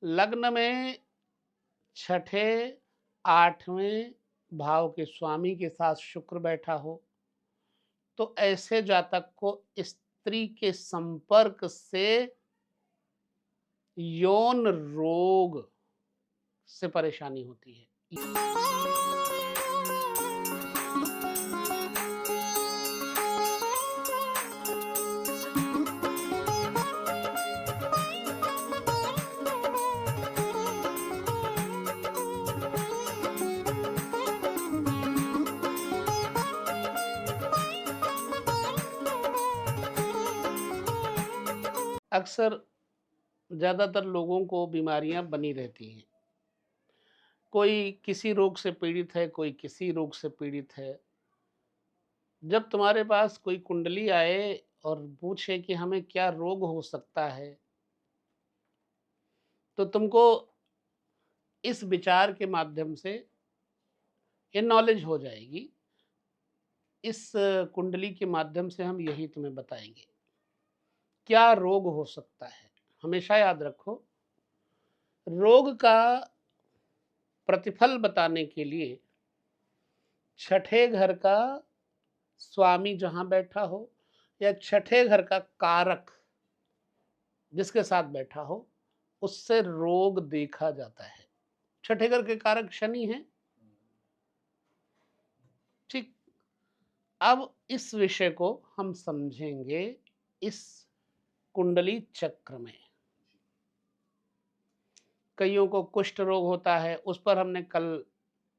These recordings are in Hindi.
लग्न में छठे, आठवें भाव के स्वामी के साथ शुक्र बैठा हो, तो ऐसे जातक को स्त्री के संपर्क से यौन रोग से परेशानी होती है। अक्सर ज़्यादातर लोगों को बीमारियां बनी रहती हैं। कोई किसी रोग से पीड़ित है, कोई किसी रोग से पीड़ित है। जब तुम्हारे पास कोई कुंडली आए और पूछे कि हमें क्या रोग हो सकता है, तो तुमको इस विचार के माध्यम से ये नॉलेज हो जाएगी। इस कुंडली के माध्यम से हम यही तुम्हें बताएंगे क्या रोग हो सकता है। हमेशा याद रखो, रोग का प्रतिफल बताने के लिए छठे घर का स्वामी जहां बैठा हो या छठे घर का कारक जिसके साथ बैठा हो, उससे रोग देखा जाता है। छठे घर के कारक शनि हैं। ठीक। अब इस विषय को हम समझेंगे इस कुंडली चक्र में। कईयों को कुष्ठ रोग होता है, उस पर हमने कल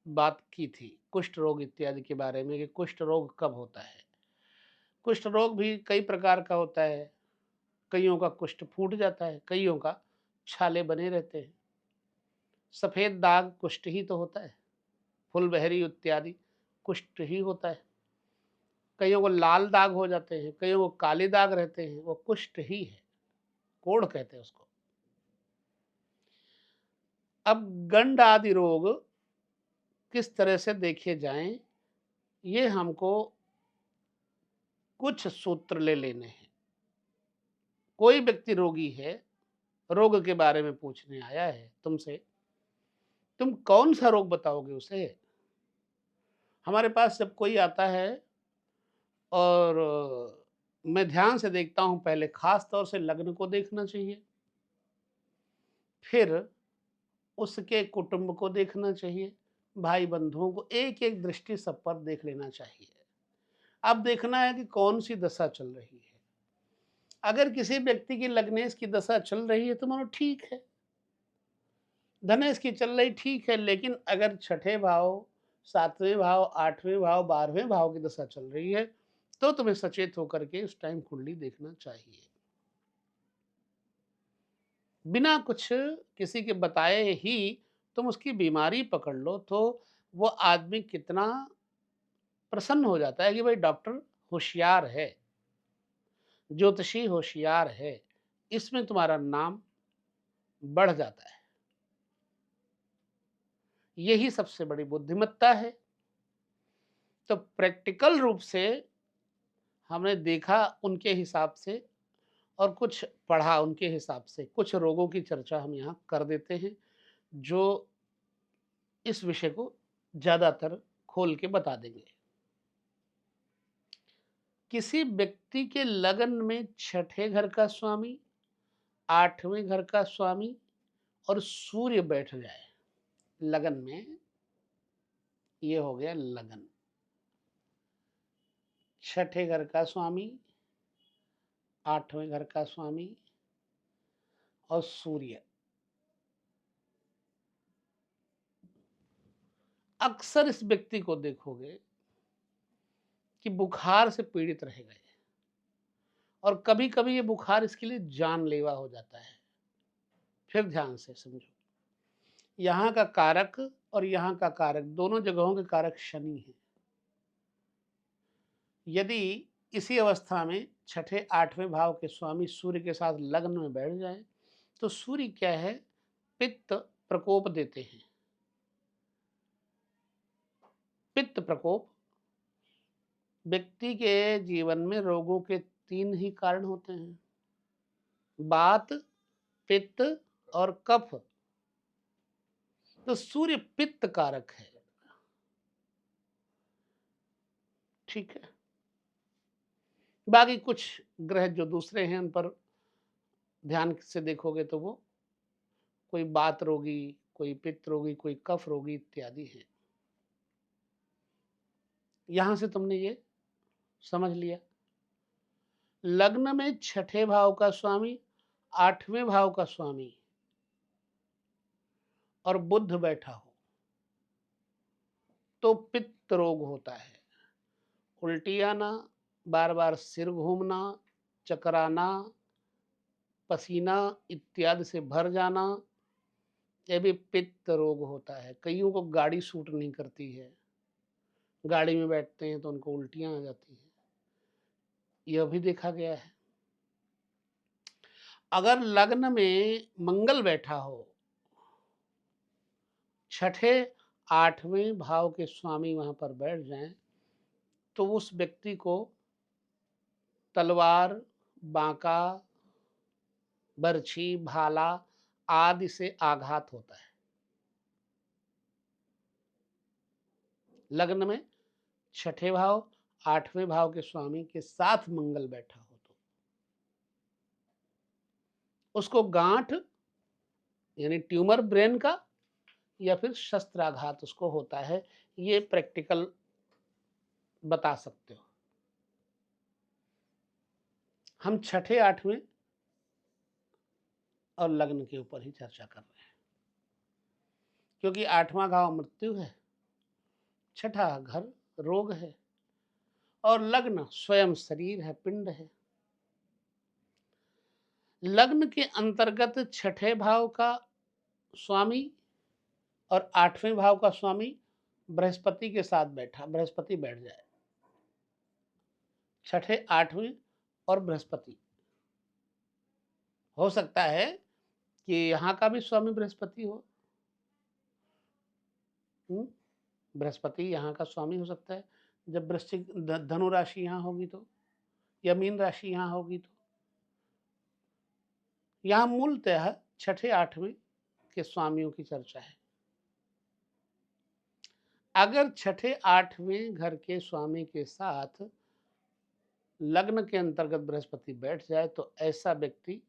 बात की थी, कुष्ठ रोग इत्यादि के बारे में कि कुष्ठ रोग कब होता है। कुष्ठ रोग भी कई प्रकार का होता है। कईयों का कुष्ठ फूट जाता है, कईयों का छाले बने रहते हैं। सफेद दाग कुष्ठ ही तो होता है। फुलबहरी इत्यादि कुष्ठ ही होता है। कईयों को लाल दाग हो जाते हैं, कईयों को काले दाग रहते हैं, वो कुष्ठ ही है, कोढ़ कहते हैं उसको। अब गंड आदि रोग किस तरह से देखे जाएं, ये हमको कुछ सूत्र ले लेने हैं। कोई व्यक्ति रोगी है, रोग के बारे में पूछने आया है तुमसे, तुम कौन सा रोग बताओगे उसे। हमारे पास जब कोई आता है और मैं ध्यान से देखता हूं, पहले खास तौर से लग्न को देखना चाहिए, फिर उसके कुटुंब को देखना चाहिए, भाई बंधुओं को एक एक दृष्टि सब पर देख लेना चाहिए। अब देखना है कि कौन सी दशा चल रही है। अगर किसी व्यक्ति की लग्नेश की दशा चल रही है तो मानो ठीक है, धनेश की चल रही ठीक है, लेकिन अगर छठे भाव, सातवें भाव, आठवें भाव, 12वें भाव की दशा चल रही है, तो तुम्हें सचेत होकर के उस टाइम कुंडली देखना चाहिए। बिना कुछ किसी के बताए ही तुम उसकी बीमारी पकड़ लो, तो वो आदमी कितना प्रसन्न हो जाता है कि भाई डॉक्टर होशियार है, ज्योतिषी होशियार है। इसमें तुम्हारा नाम बढ़ जाता है। यही सबसे बड़ी बुद्धिमत्ता है। तो प्रैक्टिकल रूप से हमने देखा उनके हिसाब से और कुछ पढ़ा उनके हिसाब से, कुछ रोगों की चर्चा हम यहाँ कर देते हैं, जो इस विषय को ज़्यादातर खोल के बता देंगे। किसी व्यक्ति के लगन में छठे घर का स्वामी, आठवें घर का स्वामी और सूर्य बैठ जाए लगन में, ये हो गया लगन। छठे घर का स्वामी, आठवें घर का स्वामी और सूर्य। अक्सर इस व्यक्ति को देखोगे कि बुखार से पीड़ित रह गए और कभी कभी ये बुखार इसके लिए जानलेवा हो जाता है। फिर ध्यान से समझो, यहाँ का कारक और यहाँ का कारक, दोनों जगहों के कारक शनि है। यदि इसी अवस्था में छठे आठवें भाव के स्वामी सूर्य के साथ लग्न में बैठ जाए, तो सूर्य क्या है, पित्त प्रकोप देते हैं। पित्त प्रकोप, व्यक्ति के जीवन में रोगों के तीन ही कारण होते हैं: वात, पित्त और कफ तो सूर्य पित्त कारक है। ठीक है। बाकी कुछ ग्रह जो दूसरे हैं उन पर ध्यान से देखोगे तो वो कोई बात रोगी, कोई पित्त रोगी, कोई कफ रोगी इत्यादि है। यहां से तुमने ये समझ लिया। लग्न में छठे भाव का स्वामी, आठवें भाव का स्वामी और बुध बैठा हो तो पित्त रोग होता है। उल्टी आना, बार बार सिर घूमना, चकराना, पसीना इत्यादि से भर जाना, ये भी पित्त रोग होता है। कईयों को गाड़ी सूट नहीं करती है, गाड़ी में बैठते हैं तो उनको उल्टियां आ जाती हैं, यह भी देखा गया है। अगर लग्न में मंगल बैठा हो, छठे आठवें भाव के स्वामी वहां पर बैठ जाएं, तो उस व्यक्ति को तलवार, बांका, बर्छी, भाला आदि से आघात होता है। लग्न में छठे भाव, आठवें भाव के स्वामी के साथ मंगल बैठा हो तो उसको गांठ यानी ट्यूमर ब्रेन का या फिर शस्त्राघात उसको होता है। ये प्रैक्टिकल बता सकते हो। हम छठे आठवें और लग्न के ऊपर ही चर्चा कर रहे हैं, क्योंकि आठवां घाव मृत्यु है, छठा घर रोग है और लग्न स्वयं शरीर है, पिंड है। लग्न के अंतर्गत छठे भाव का स्वामी और आठवें भाव का स्वामी बृहस्पति के साथ बैठा, बृहस्पति बैठ जाए, छठे आठवें और बृहस्पति, हो सकता है कि यहाँ का भी स्वामी बृहस्पति हो। बृहस्पति यहाँ का स्वामी हो सकता है जब वृश्चिक धनु राशि यहाँ होगी तो, या मीन राशि यहाँ होगी तो। यहाँ मूलतः छठे आठवें के स्वामियों की चर्चा है। अगर छठे आठवें घर के स्वामी के साथ लग्न के अंतर्गत बृहस्पति बैठ जाए तो ऐसा व्यक्ति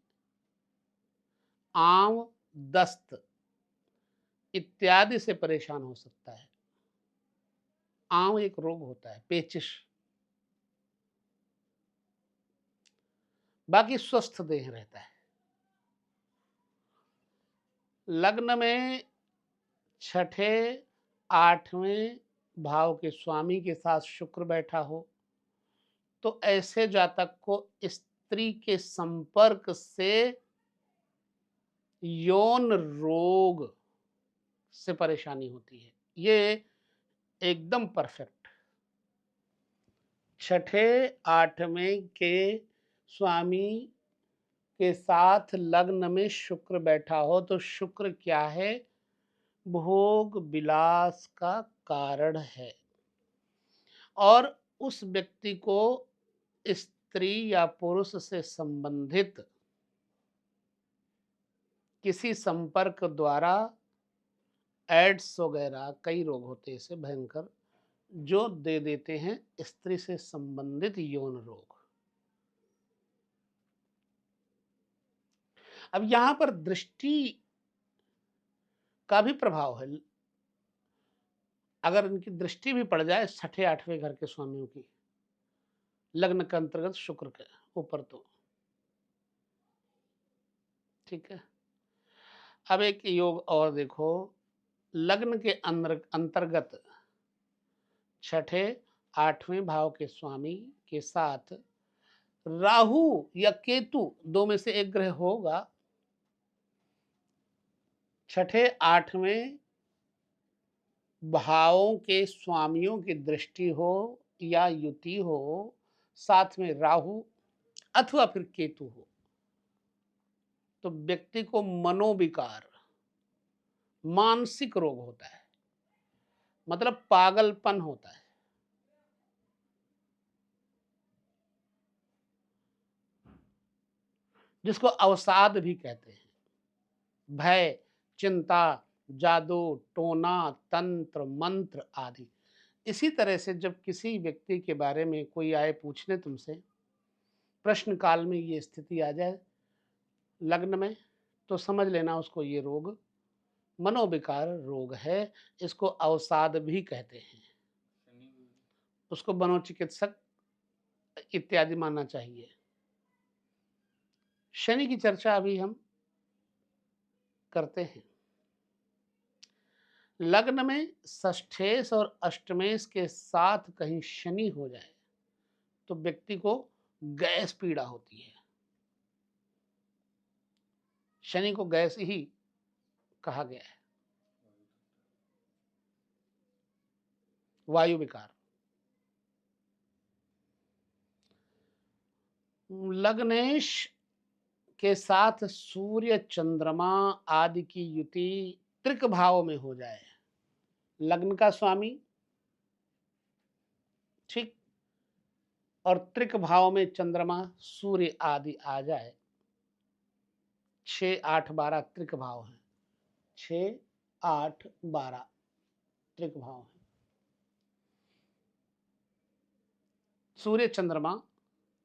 आंव, दस्त इत्यादि से परेशान हो सकता है। आंव एक रोग होता है, पेचिश। बाकी स्वस्थ देह रहता है। लग्न में छठे आठवें भाव के स्वामी के साथ शुक्र बैठा हो तो ऐसे जातक को स्त्री के संपर्क से यौन रोग से परेशानी होती है। ये एकदम परफेक्ट। छठे आठवें के स्वामी के साथ लग्न में शुक्र बैठा हो तो शुक्र क्या है? भोग विलास का कारण है और उस व्यक्ति को स्त्री या पुरुष से संबंधित किसी संपर्क द्वारा एड्स वगैरह कई रोग होते हैं ऐसे भयंकर, जो दे देते हैं स्त्री से संबंधित यौन रोग। अब यहां पर दृष्टि का भी प्रभाव है। अगर इनकी दृष्टि भी पड़ जाए छठे आठवें घर के स्वामियों की लग्न के अंतर्गत शुक्र के ऊपर तो ठीक है। अब एक योग और देखो, लग्न के अंतर्गत छठे आठवें भाव के स्वामी के साथ राहु या केतु, दो में से एक ग्रह होगा, छठे आठवें भावों के स्वामियों की दृष्टि हो या युति हो, साथ में राहु अथवा फिर केतु हो, तो व्यक्ति को मनोविकार, मानसिक रोग होता है, मतलब पागलपन होता है। जिसको अवसाद भी कहते हैं, भय, चिंता, जादू, टोना, तंत्र, मंत्र आदि। इसी तरह से जब किसी व्यक्ति के बारे में कोई आए पूछने तुमसे, प्रश्न काल में ये स्थिति आ जाए लग्न में, तो समझ लेना उसको ये रोग मनोविकार रोग है। इसको अवसाद भी कहते हैं। उसको मनोचिकित्सक इत्यादि मानना चाहिए। शनि की चर्चा अभी हम करते हैं। लग्न में षष्ठेश और अष्टमेश के साथ कहीं शनि हो जाए तो व्यक्ति को गैस पीड़ा होती है। शनि को गैस ही कहा गया है, वायु विकार। लग्नेश के साथ सूर्य चंद्रमा आदि की युति त्रिक भाव में हो जाए, लग्न का स्वामी ठीक, और त्रिक भाव में चंद्रमा सूर्य आदि आ जाए, 6, 8, 12 त्रिक भाव है, 6, 8, 12 त्रिक भाव है। सूर्य चंद्रमा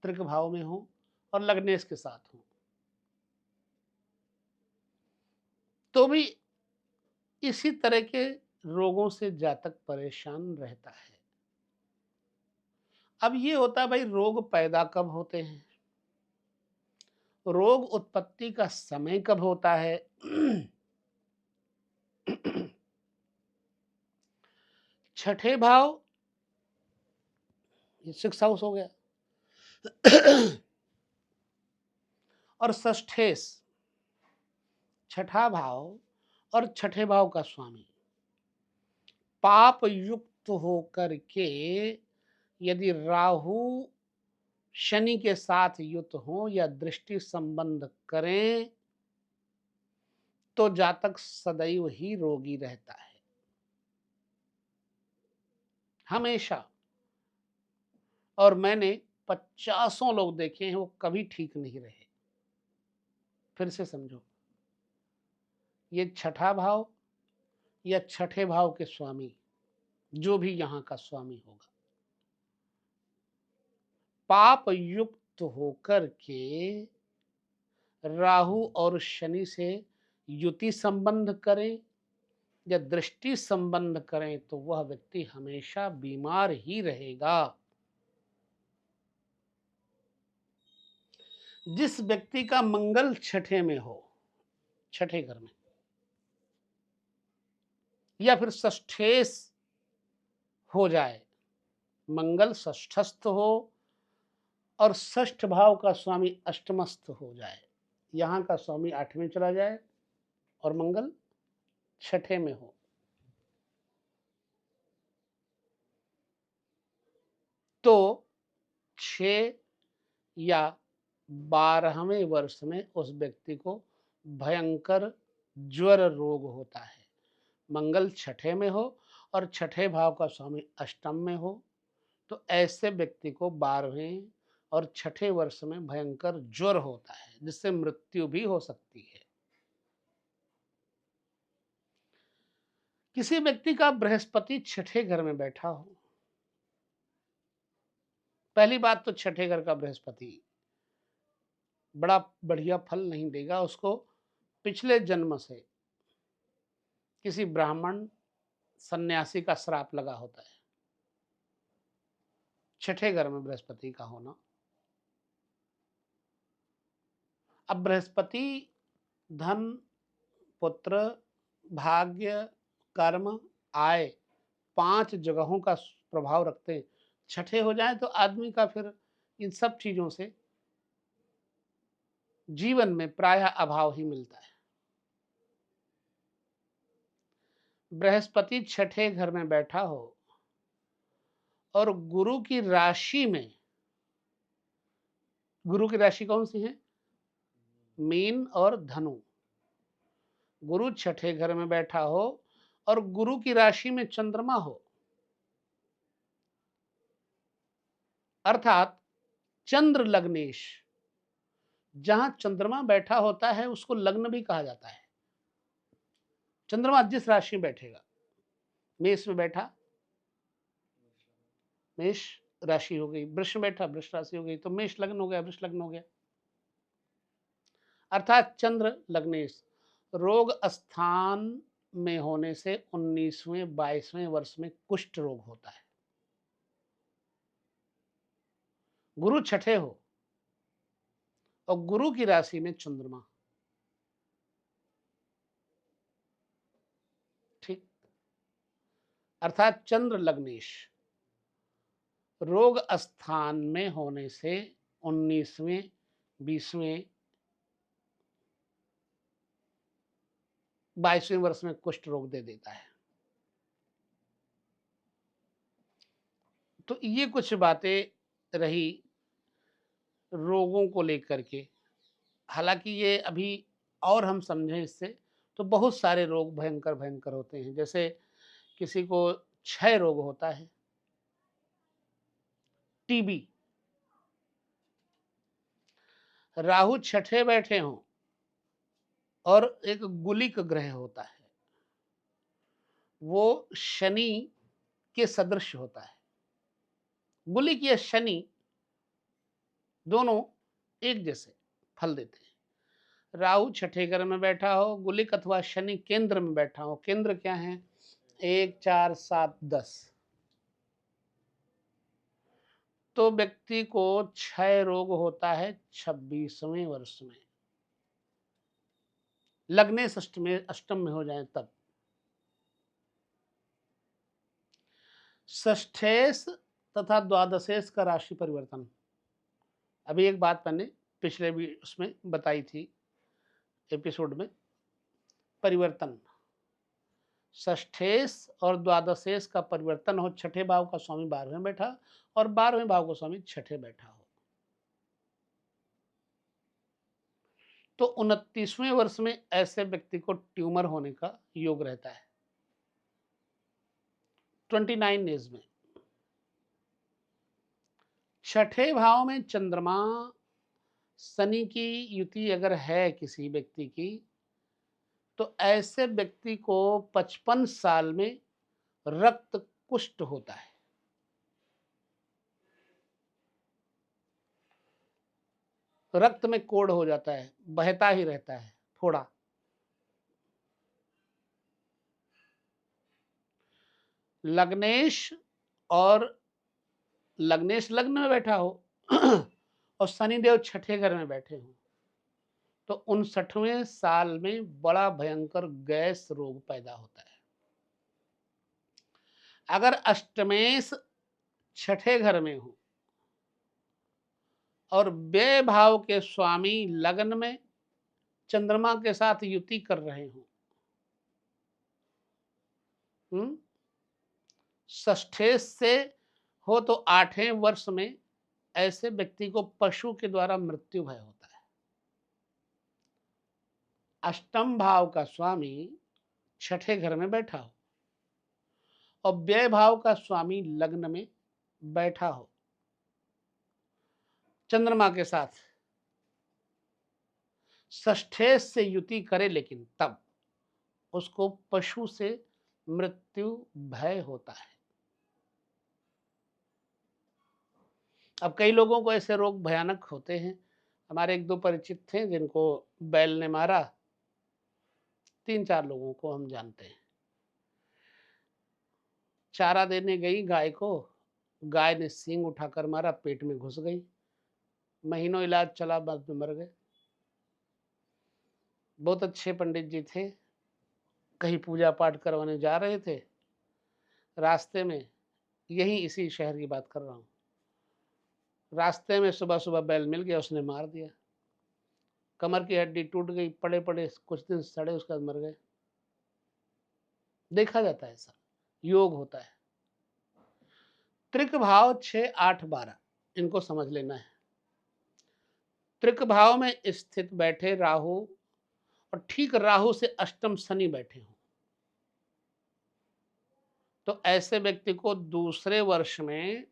त्रिक भाव में हो और लग्नेश के साथ हो तो भी इसी तरह के रोगों से जातक परेशान रहता है। अब ये होता है भाई, रोग पैदा कब होते हैं, रोग उत्पत्ति का समय कब होता है। छठे भाव, ये 6 हाउस हो गया, और षष्ठेश छठा भाव, और छठे भाव का स्वामी पाप युक्त होकर के यदि राहु शनि के साथ युक्त हो या दृष्टि संबंध करें तो जातक सदैव ही रोगी रहता है, हमेशा। और मैंने 50 लोग देखे हैं वो कभी ठीक नहीं रहे। फिर से समझो, ये छठा भाव या छठे भाव के स्वामी, जो भी यहां का स्वामी होगा, पाप युक्त होकर के राहु और शनि से युति संबंध करें या दृष्टि संबंध करें तो वह व्यक्ति हमेशा बीमार ही रहेगा। जिस व्यक्ति का मंगल छठे में हो, छठे घर में, या फिर षष्ठेश हो जाए, मंगल षष्ठस्थ हो और षष्ठ भाव का स्वामी अष्टमस्थ हो जाए, यहां का स्वामी 8वें चला जाए और मंगल छठे में हो, तो 6 या 12वें वर्ष में उस व्यक्ति को भयंकर ज्वर रोग होता है। मंगल छठे में हो और छठे भाव का स्वामी अष्टम में हो तो ऐसे व्यक्ति को 12वें और छठे वर्ष में भयंकर ज्वर होता है, जिससे मृत्यु भी हो सकती है। किसी व्यक्ति का बृहस्पति छठे घर में बैठा हो, पहली बात तो छठे घर का बृहस्पति बड़ा बढ़िया फल नहीं देगा, उसको पिछले जन्म से किसी ब्राह्मण सन्यासी का श्राप लगा होता है, छठे घर में बृहस्पति का होना। अब बृहस्पति धन, पुत्र, भाग्य, कर्म, आय 5 जगहों का प्रभाव रखते हैं। छठे हो जाए तो आदमी का फिर इन सब चीजों से जीवन में प्रायः अभाव ही मिलता है। बृहस्पति छठे घर में बैठा हो और गुरु की राशि में, गुरु की राशि कौन सी है, मीन और धनु, गुरु छठे घर में बैठा हो और गुरु की राशि में चंद्रमा हो, अर्थात चंद्र लग्नेश, जहां चंद्रमा बैठा होता है उसको लग्न भी कहा जाता है। चंद्रमा जिस राशि में बैठेगा, मेष में बैठा, मेष राशि हो गई, वृष में बैठा, वृष राशि हो गई, तो मेष लग्न हो गया, वृष लग्न हो गया। अर्थात चंद्र लग्नेश रोग स्थान में होने से 19वें 22वें वर्ष में कुष्ठ रोग होता है। गुरु छठे हो और गुरु की राशि में चंद्रमा, ठीक, अर्थात चंद्र लग्नेश रोग स्थान में होने से 19वें 20वें 22वें वर्ष में कुष्ठ रोग दे देता है। तो ये कुछ बातें रही रोगों को लेकर के। हालांकि ये अभी और हम समझें इससे तो बहुत सारे रोग भयंकर भयंकर होते हैं। जैसे किसी को क्षय रोग होता है, टीबी, राहु छठे बैठे हों और एक गुलिक ग्रह होता है, वो शनि के सदृश होता है। गुलिक या शनि दोनों एक जैसे फल देते हैं। राहु छठे घर में बैठा हो, गुलिक अथवा शनि केंद्र में बैठा हो। केंद्र क्या है? 1 4 7 10, तो व्यक्ति को क्षय रोग होता है 26वें वर्ष में, लग्ने अष्टम में हो जाए तब। षष्ठेश तथा द्वादशेश का राशि परिवर्तन, अभी एक बात मैंने पिछले भी उसमें बताई थी एपिसोड में। परिवर्तन षष्ठेश और द्वादशेश का परिवर्तन हो, छठे भाव का स्वामी 12वें बैठा और 12वें भाव का स्वामी छठे बैठा हो, तो 29वें वर्ष में ऐसे व्यक्ति को ट्यूमर होने का योग रहता है। 29 एज में छठे भाव में चंद्रमा शनि की युति अगर है किसी व्यक्ति की, तो ऐसे व्यक्ति को 55 साल में रक्त कुष्ठ होता है। रक्त में कोढ़ हो जाता है, बहता ही रहता है थोड़ा। लग्नेश और लग्नेश लग्न में बैठा हो और शनिदेव छठे घर में बैठे हो, तो 59वें साल में बड़ा भयंकर गैस रोग पैदा होता है। अगर अष्टमेश छठे घर में हो और व्यय भाव के स्वामी लग्न में चंद्रमा के साथ युति कर रहे हो, षष्ठेश से हो तो 8वें वर्ष में ऐसे व्यक्ति को पशु के द्वारा मृत्यु भय होता है। अष्टम भाव का स्वामी छठे घर में बैठा हो और व्यय भाव का स्वामी लग्न में बैठा हो चंद्रमा के साथ, षष्ठेश से युति करे, लेकिन तब उसको पशु से मृत्यु भय होता है। अब कई लोगों को ऐसे रोग भयानक होते हैं। हमारे एक दो परिचित थे जिनको बैल ने मारा, 3-4 लोगों को हम जानते हैं। चारा देने गई गाय को, गाय ने सींग उठाकर मारा, पेट में घुस गई, महीनों इलाज चला, बाद में मर गए। बहुत अच्छे पंडित जी थे, कहीं पूजा पाठ करवाने जा रहे थे, रास्ते में, यही इसी शहर की बात कर रहा हूँ, रास्ते में सुबह सुबह बैल मिल गया, उसने मार दिया, कमर की हड्डी टूट गई, पड़े पड़े कुछ दिन सड़े, उसके बाद मर गए। देखा जाता है, ऐसा योग होता है। त्रिक भाव 6 8 12 इनको समझ लेना है। त्रिक भाव में स्थित बैठे राहु और ठीक राहु से अष्टम शनि बैठे हो, तो ऐसे व्यक्ति को दूसरे वर्ष में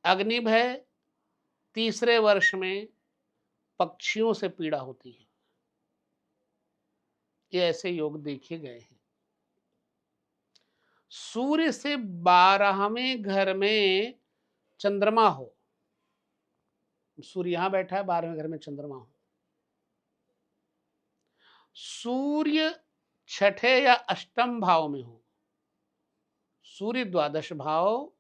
अग्नि भय, तीसरे वर्ष में पक्षियों से पीड़ा होती है। ये ऐसे योग देखे गए हैं। सूर्य से 12वें घर में चंद्रमा हो, सूर्य यहां बैठा है, 12वें घर में चंद्रमा हो, सूर्य छठे या अष्टम भाव में हो, सूर्य द्वादश भाव,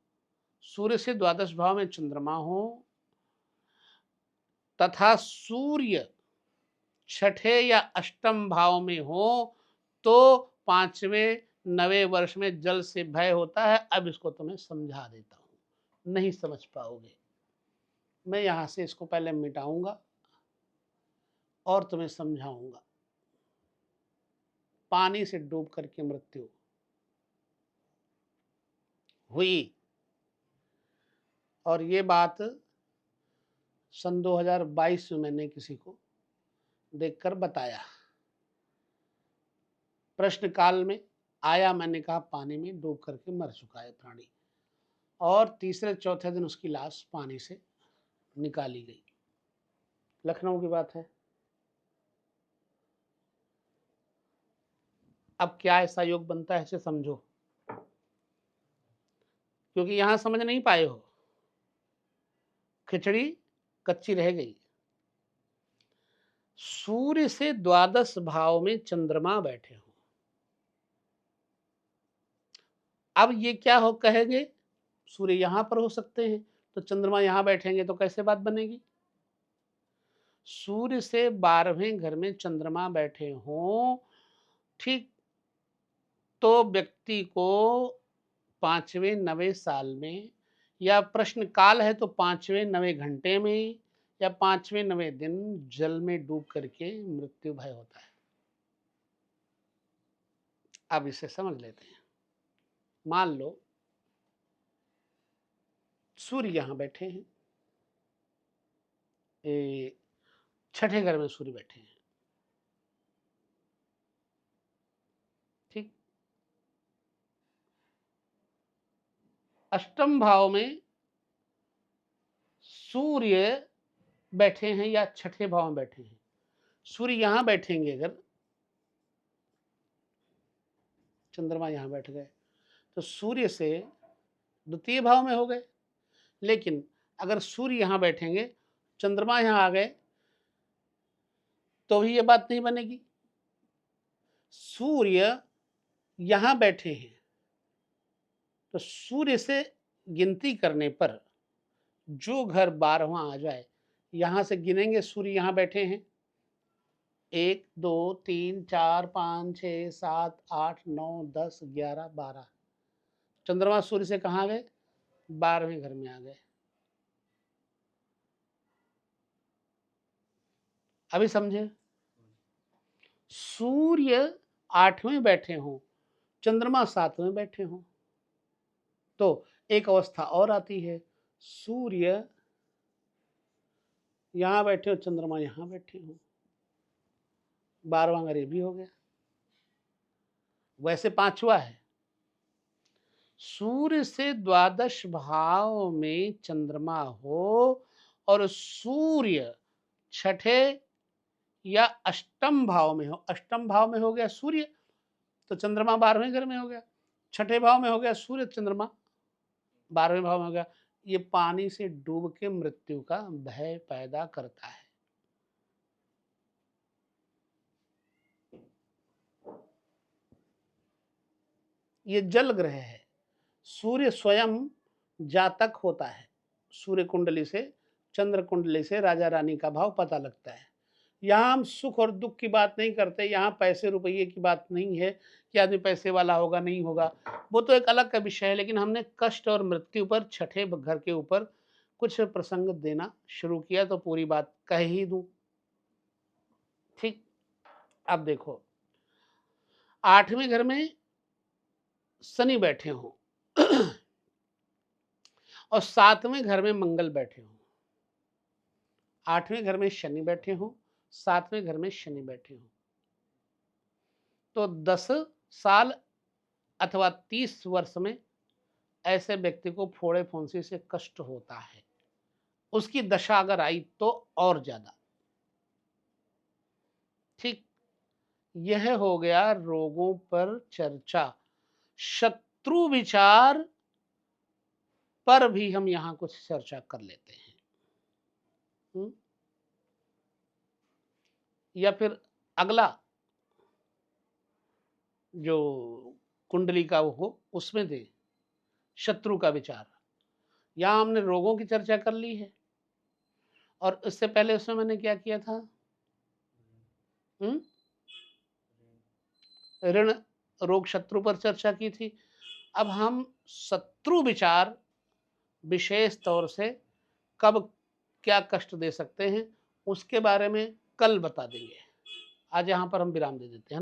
सूर्य से द्वादश भाव में चंद्रमा हो, तथा सूर्य छठे या अष्टम भाव में हो, तो 5वें 9वें वर्ष में जल से भय होता है। अब इसको तुम्हें समझा देता हूं, नहीं समझ पाओगे। मैं यहां से इसको पहले मिटाऊंगा और तुम्हें समझाऊंगा। पानी से डूब करके मृत्यु हुई, और ये बात सन 2022 में मैंने किसी को देखकर बताया। प्रश्न काल में आया, मैंने कहा पानी में डूब करके मर चुका है प्राणी, और तीसरे चौथे दिन उसकी लाश पानी से निकाली गई। लखनऊ की बात है। अब क्या ऐसा योग बनता है, इसे समझो, क्योंकि यहां समझ नहीं पाए हो, खिचड़ी कच्ची रह गई। सूर्य से द्वादश भाव में चंद्रमा बैठे हो, अब ये क्या हो कहेंगे, सूर्य यहां पर हो सकते हैं तो चंद्रमा यहां बैठेंगे, तो कैसे बात बनेगी। सूर्य से 12वें घर में चंद्रमा बैठे हों, ठीक, तो व्यक्ति को 5वें 9वें साल में, या प्रश्न काल है तो 5वें 9वें घंटे में, या 5वें 9वें दिन जल में डूब करके मृत्यु भय होता है। अब इसे समझ लेते हैं। मान लो सूर्य यहां बैठे हैं, छठे घर में सूर्य बैठे हैं, ठीक, अष्टम भाव में सूर्य बैठे हैं या छठे भाव में बैठे हैं। सूर्य यहां बैठेंगे, अगर चंद्रमा यहां बैठ गए तो सूर्य से द्वितीय भाव में हो गए। लेकिन अगर सूर्य यहां बैठेंगे, चंद्रमा यहां आ गए, तो भी ये बात नहीं बनेगी। सूर्य यहां बैठे हैं तो सूर्य से गिनती करने पर जो घर 12वां आ जाए, यहां से गिनेंगे, सूर्य यहां बैठे हैं, 1 2 3 4 5 6 7 8 9 10 11 12, चंद्रमा सूर्य से कहां गए, 12वें घर में आ गए। अभी समझे। सूर्य 8वें बैठे हों, चंद्रमा 7वें बैठे हों, तो एक अवस्था और आती है, सूर्य यहां बैठे हो, चंद्रमा यहां बैठे हो, 12वां घर ये भी हो गया। वैसे 5वां है, सूर्य से द्वादश भाव में चंद्रमा हो और सूर्य छठे या अष्टम भाव में हो। अष्टम भाव में हो गया सूर्य, तो चंद्रमा 12वें घर में हो गया। छठे भाव में हो गया सूर्य, चंद्रमा 12वें भाव में हो गया। ये पानी से डूब के मृत्यु का भय पैदा करता है। ये जल ग्रह है। सूर्य स्वयं जातक होता है। सूर्य कुंडली से, चंद्र कुंडली से राजा रानी का भाव पता लगता है। यहाँ हम सुख और दुख की बात नहीं करते, यहाँ पैसे रुपये की बात नहीं है कि आदमी पैसे वाला होगा नहीं होगा, वो तो एक अलग का विषय है। लेकिन हमने कष्ट और मृत्यु पर, छठे घर के ऊपर कुछ प्रसंग देना शुरू किया, तो पूरी बात कह ही दूं। ठीक, अब देखो, 8वें घर में शनि बैठे हों और 7वें घर में मंगल बैठे हों। 8वें घर में शनि बैठे हों, 7वें घर में शनि बैठे हों, तो 10 साल अथवा 30 वर्ष में ऐसे व्यक्ति को फोड़े फुंसी से कष्ट होता है। उसकी दशा अगर आई तो और ज्यादा। ठीक, यह हो गया रोगों पर चर्चा। शत्रु विचार पर भी हम यहाँ कुछ चर्चा कर लेते हैं। या फिर अगला जो कुंडली का वो हो उसमें दे शत्रु का विचार। यहाँ हमने रोगों की चर्चा कर ली है और इससे पहले उसमें मैंने क्या किया था? ऋण रोग शत्रु पर चर्चा की थी। अब हम शत्रु विचार विशेष तौर से कब क्या कष्ट दे सकते हैं उसके बारे में कल बता देंगे। आज यहाँ पर हम विराम दे देते हैं।